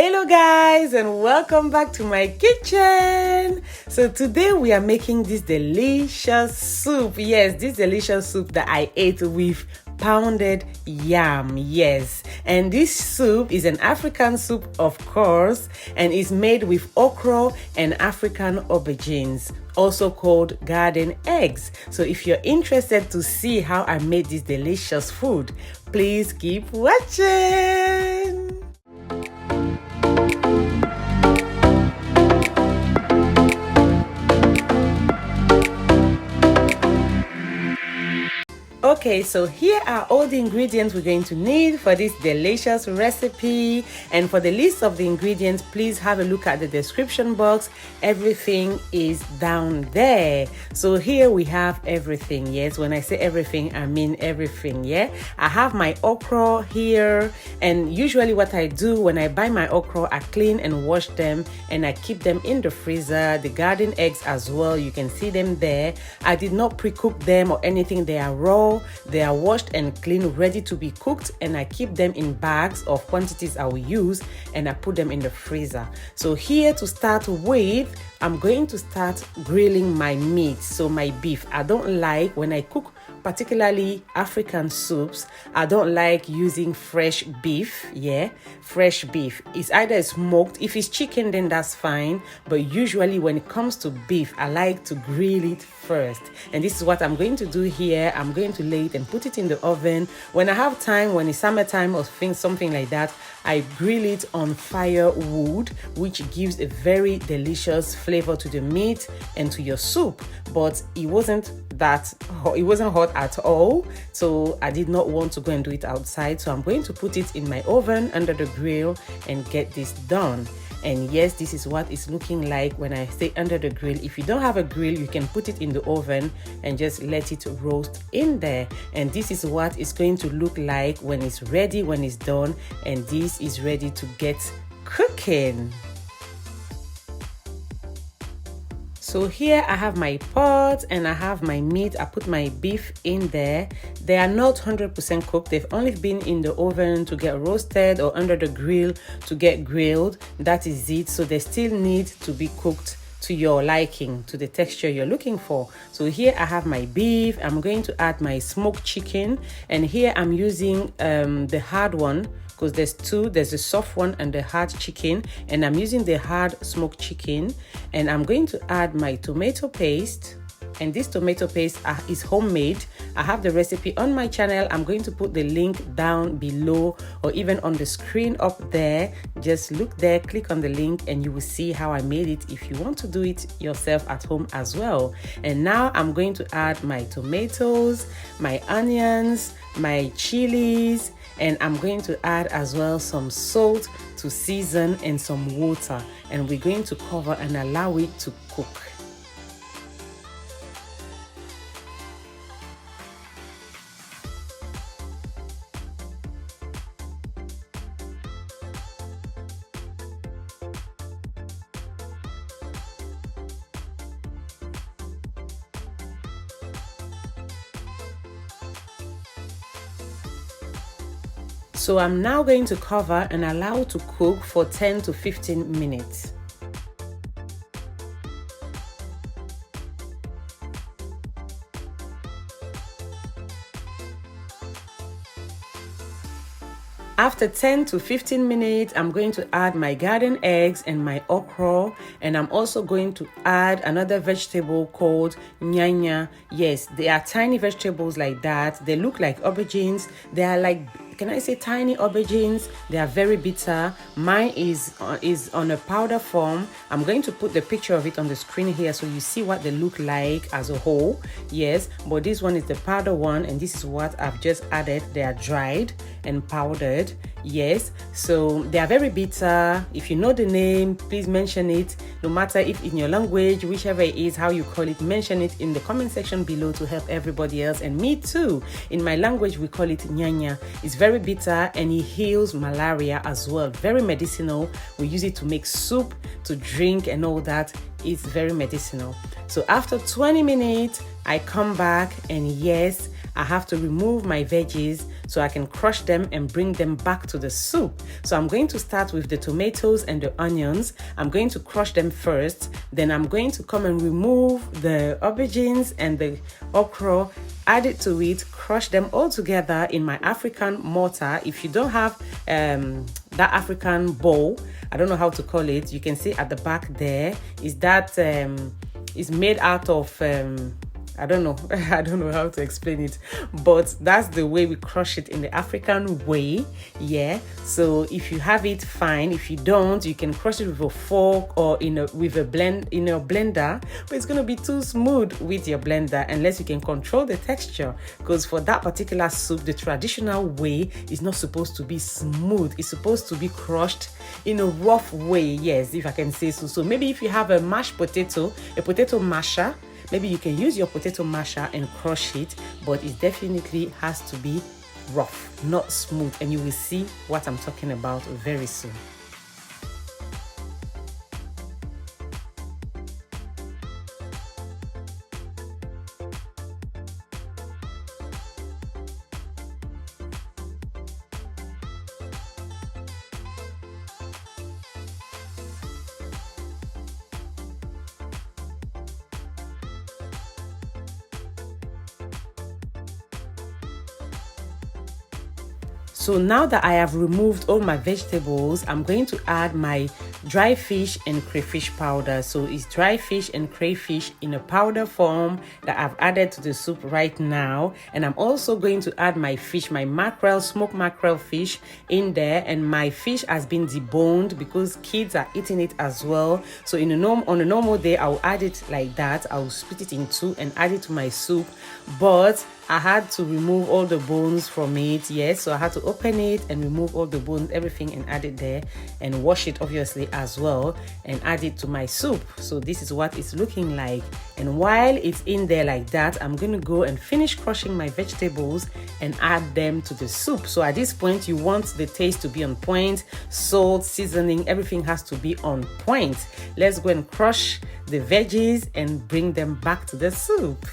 Hello guys, and welcome back to my kitchen. So today we are making this delicious soup. Yes, this delicious soup that I ate with pounded yam. Yes, and this soup is an African soup, of course, and is made with okra and African aubergines, also called garden eggs. So if you're interested to see how I made this delicious food, please keep watching. Okay, so here are all the ingredients we're going to need for this delicious recipe. And for the list of the ingredients, please have a look at the description box. Everything is down there. So here we have everything. Yes, when I say everything, I mean everything. Yeah, I have my okra here, and usually what I do when I buy my okra, I clean and wash them and I keep them in the freezer. The garden eggs as well, you can see them there. I did not pre-cook them or anything. They are raw. They are washed and clean, ready to be cooked, and I keep them in bags of quantities I will use, and I put them in the freezer. So here to start with, I'm going to start grilling my meat. So my beef, I don't like, when I cook particularly African soups, I don't like using fresh beef. Yeah, fresh beef is either smoked. If it's chicken, then that's fine, but usually when it comes to beef, I like to grill it first. And this is what I'm going to do here. I'm going to lay it and put it in the oven. When I have time, when it's summertime or something like that, I grill it on firewood, which gives a very delicious flavor to the meat and to your soup. But it wasn't hot at all, so I did not want to go and do it outside. So I'm going to put it in my oven under the grill and get this done. And yes, this is what it's looking like when I say under the grill. If you don't have a grill, you can put it in the oven and just let it roast in there. And this is what it's going to look like when it's ready, when it's done, and this is ready to get cooking. So here I have my pot and I have my meat. I put my beef in there. They are not 100% cooked. They've only been in the oven to get roasted or under the grill to get grilled. That is it. So they still need to be cooked to your liking, to the texture you're looking for. So here I have my beef. I'm going to add my smoked chicken, and here I'm using the hard one, because there's two. There's the soft one and the hard chicken, and I'm using the hard smoked chicken. And I'm going to add my tomato paste, and this tomato paste is homemade. I have the recipe on my channel. I'm going to put the link down below or even on the screen up there. Just look there, click on the link, and you will see how I made it if you want to do it yourself at home as well. And now I'm going to add my tomatoes, my onions, my chilies, and I'm going to add as well some salt to season and some water, and we're going to cover and allow it to cook. So I'm now going to cover and allow to cook for 10 to 15 minutes. After 10 to 15 minutes, I'm going to add my garden eggs and my okra, and I'm also going to add another vegetable called nyanya. Yes, they are tiny vegetables like that. They look like aubergines. They are like, can I say, tiny aubergines? They are very bitter. Mine is on a powder form. I'm going to put the picture of it on the screen here so you see what they look like as a whole. Yes, but this one is the powder one, and this is what I've just added. They are dried and powdered. Yes, so they are very bitter. If you know the name, please mention it. No matter if in your language, whichever it is, how you call it, mention it in the comment section below to help everybody else, and me too. In my language, we call it nyanya. It's very bitter and it heals malaria as well. Very medicinal. We use it to make soup, to drink and all that. It's very medicinal. So after 20 minutes, I come back, and yes, I have to remove my veggies so I can crush them and bring them back to the soup. So I'm going to start with the tomatoes and the onions. I'm going to crush them first. Then I'm going to come and remove the aubergines and the okra, add it to it, crush them all together in my African mortar. If you don't have that African bowl, I don't know how to call it, you can see at the back there is that is made out of I don't know how to explain it, but that's the way we crush it in the African way. Yeah, so if you have it, fine. If you don't, you can crush it with a fork or in a blender, but it's going to be too smooth with your blender unless you can control the texture, because for that particular soup, the traditional way is not supposed to be smooth. It's supposed to be crushed in a rough way, yes, if I can say so. So maybe if you have a mashed potato, a potato masher, maybe you can use your potato masher and crush it, but it definitely has to be rough, not smooth, and you will see what I'm talking about very soon. So now that I have removed all my vegetables, I'm going to add my dry fish and crayfish powder. So it's dry fish and crayfish in a powder form that I've added to the soup right now. And I'm also going to add my fish, my mackerel, smoked mackerel fish in there. And my fish has been deboned because kids are eating it as well. So on a normal day, I'll add it like that. I'll split it in two and add it to my soup. But I had to remove all the bones from it, yes, so I had to open it and remove all the bones, everything, and add it there and wash it obviously as well and add it to my soup. So this is what it's looking like. And while it's in there like that, I'm going to go and finish crushing my vegetables and add them to the soup. So at this point, you want the taste to be on point, salt, seasoning, everything has to be on point. Let's go and crush the veggies and bring them back to the soup.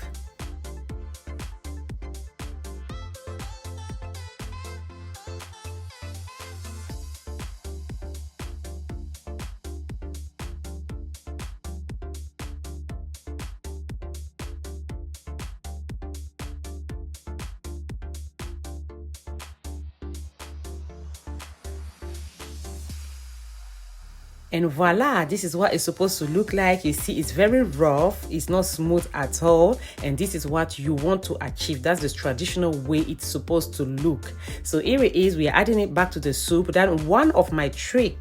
And voila, this is what it's supposed to look like. You see, it's very rough, it's not smooth at all, and this is what you want to achieve. That's the traditional way it's supposed to look. So here it is, we are adding it back to the soup. Then one of my trick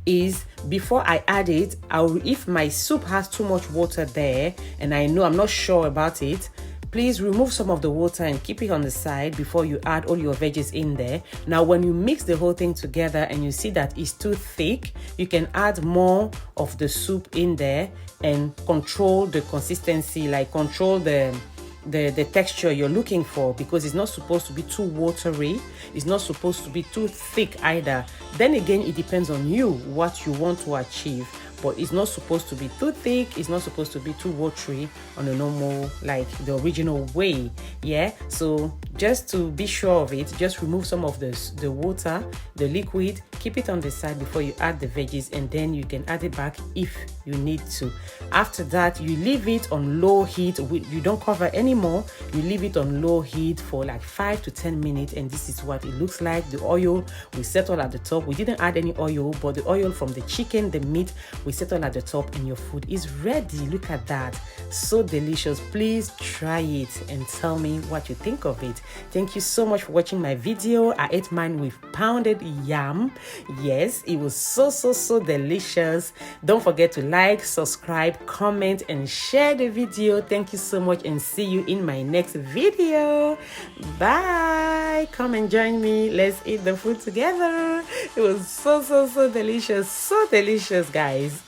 is, before I add it, if my soup has too much water there and I know I'm not sure about it, please remove some of the water and keep it on the side before you add all your veggies in there. Now, when you mix the whole thing together and you see that it's too thick, you can add more of the soup in there and control the consistency, like control the texture you're looking for, because it's not supposed to be too watery, it's not supposed to be too thick either. Then again, it depends on you what you want to achieve, but it's not supposed to be too thick, it's not supposed to be too watery on a normal, like the original way. Yeah, so just to be sure of it, just remove some of the water, the liquid, keep it on the side before you add the veggies, and then you can add it back if you need to. After that, you leave it on low heat. You don't cover anymore, you leave it on low heat for like 5 to 10 minutes, and this is what it looks like. The oil will settle at the top. We didn't add any oil, but the oil from the chicken, the meat, will settle at the top, and your food is ready. Look at that, so delicious. Please try it and tell me what you think of it. Thank you so much for watching my video. I ate mine with pounded yam. Yes, it was so delicious. Don't forget to like, subscribe, comment, and share the video. Thank you so much, and see you in my next video. Bye. Come and join me, let's eat the food together. It was so delicious, guys.